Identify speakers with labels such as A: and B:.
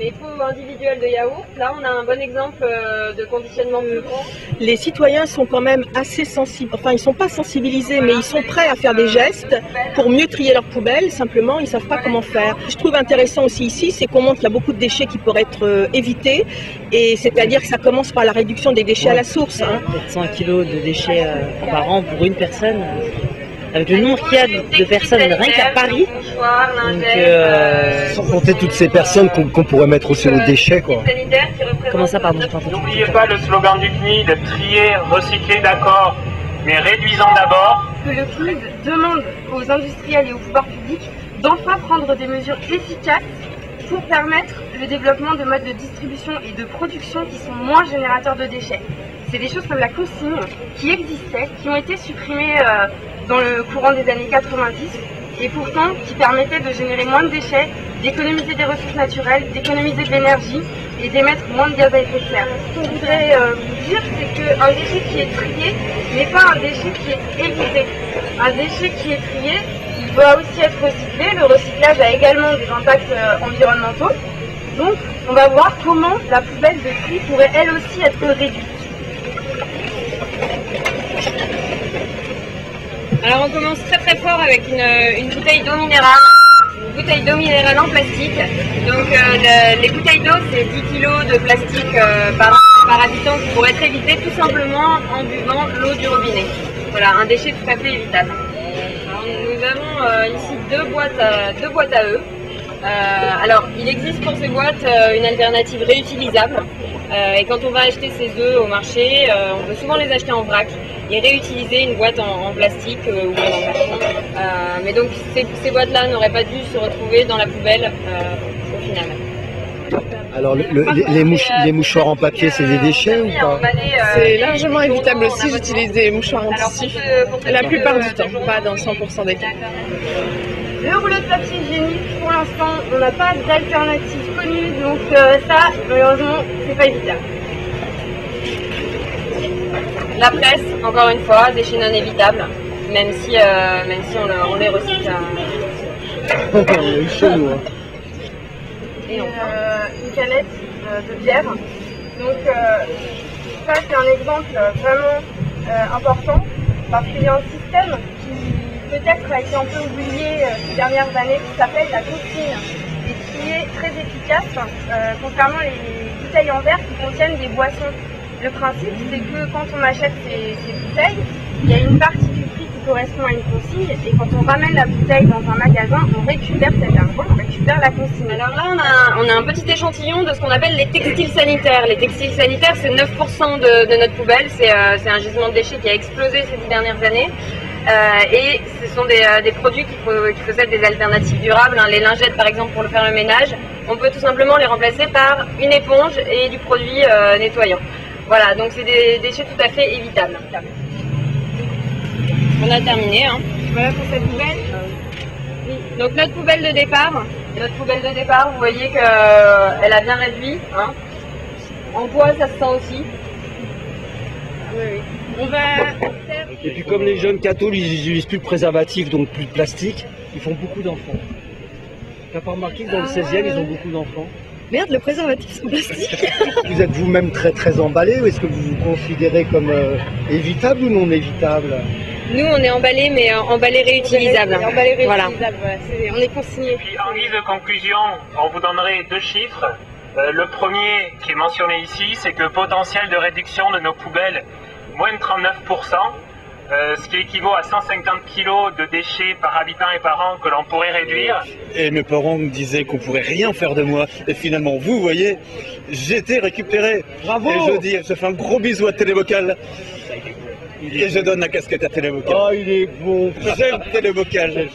A: les pots individuels de yaourt. Là, on a un bon exemple de conditionnement plus grand.
B: Les citoyens sont quand même assez sensibles, enfin ils ne sont pas sensibilisés, mais ils sont prêts à faire des gestes pour mieux trier leurs poubelles, simplement ils ne savent pas comment faire. Ce que je trouve intéressant aussi ici, c'est qu'on montre qu'il y a beaucoup de déchets qui pourraient être évités, et c'est-à-dire que ça commence par la réduction des déchets à la source.
C: 100 kg de déchets par an pour une personne. Avec le nombre qu'il y a de personnes rien qu'à Paris,
D: sans compter toutes ces personnes qu'on pourrait mettre aussi aux déchets, quoi.
C: Comment ça, pardon?
E: N'oubliez pas le slogan du CNID, trier, recycler, d'accord, mais réduisons d'abord.
A: Que le CNID demande aux industriels et aux pouvoirs publics d'enfin prendre des mesures efficaces pour permettre le développement de modes de distribution et de production qui sont moins générateurs de déchets. C'est des choses comme la consigne qui existaient, qui ont été supprimées dans le courant des années 90 et pourtant qui permettaient de générer moins de déchets, d'économiser des ressources naturelles, d'économiser de l'énergie et d'émettre moins de gaz à effet de serre. Ce qu'on voudrait vous dire, c'est qu'un déchet qui est trié n'est pas un déchet qui est évité. Un déchet qui est trié, il doit aussi être recyclé. Le recyclage a également des impacts environnementaux. Donc on va voir comment la poubelle de tri pourrait elle aussi être réduite. Alors on commence très fort avec une bouteille d'eau minérale. Une bouteille d'eau minérale en plastique. Donc les bouteilles d'eau, c'est 10 kg de plastique par habitant qui pourrait être évité tout simplement en buvant l'eau du robinet. Voilà, un déchet tout à fait évitable. Alors, nous avons ici deux boîtes à œufs. Alors, il existe pour ces boîtes une alternative réutilisable. Et quand on va acheter ces œufs au marché, on peut souvent les acheter en vrac et réutiliser une boîte en plastique ou en carton. Mais donc ces boîtes-là n'auraient pas dû se retrouver dans la poubelle au final.
D: Alors les mouchoirs en papier, c'est des déchets ou pas?
B: C'est largement évitable aussi, j'utilise des mouchoirs en tissu, la plupart du temps, pas dans 100% des cas.
A: Le rouleau de papier hygiénique, pour l'instant, on n'a pas d'alternative connue, donc ça, malheureusement, c'est pas évitable. La presse, encore une fois, déchet non évitable, même si on les recycle. Et une canette de bière. Donc ça, c'est un exemple vraiment important, parce qu'il y a un système qui peut-être a été un peu oublié ces dernières années, qui s'appelle la consigne et qui est très efficace concernant les bouteilles en verre qui contiennent des boissons. Le principe, c'est que quand on achète ces bouteilles, il y a une partie du prix qui correspond à une consigne et quand on ramène la bouteille dans un magasin, on récupère cet argent, on récupère la consigne. Alors là, on a un petit échantillon de ce qu'on appelle les textiles sanitaires. Les textiles sanitaires, c'est 9% de notre poubelle. C'est un gisement de déchets qui a explosé ces 10 dernières années. Et ce sont des produits qui possèdent des alternatives durables. Les lingettes par exemple pour faire le ménage, on peut tout simplement les remplacer par une éponge et du produit nettoyant. Voilà, donc c'est des déchets tout à fait évitables. On a terminé. Voilà pour cette poubelle. Oui. Donc notre poubelle de départ, vous voyez qu'elle a bien réduit. En bois, ça se sent aussi. Oui. On va faire...
D: Et puis comme les jeunes cathos, ils n'utilisent plus de préservatifs, donc plus de plastique, ils font beaucoup d'enfants. T'as pas remarqué que dans le 16e, ils ont beaucoup d'enfants?
B: Merde, le préservatif c'est plastique.
D: Vous êtes vous-même très emballé, ou est-ce que vous vous considérez comme évitable ou non évitable?
A: Nous, on est emballé, mais emballé réutilisable. Voilà. On est consigné.
E: Et puis, en guise de conclusion, on vous donnerait deux chiffres. Le premier qui est mentionné ici, c'est que potentiel de réduction de nos poubelles, moins de 39%, ce qui équivaut à 150 kg de déchets par habitant et par an que l'on pourrait réduire.
F: Et mes parents me disaient qu'on pourrait rien faire de moi. Et finalement, vous voyez, j'ai été récupéré.
D: Bravo!
F: Et je fais un gros bisou à Télévocal. Et je donne la casquette à Télévocal.
D: Oh, il est bon!
F: J'aime Télévocal.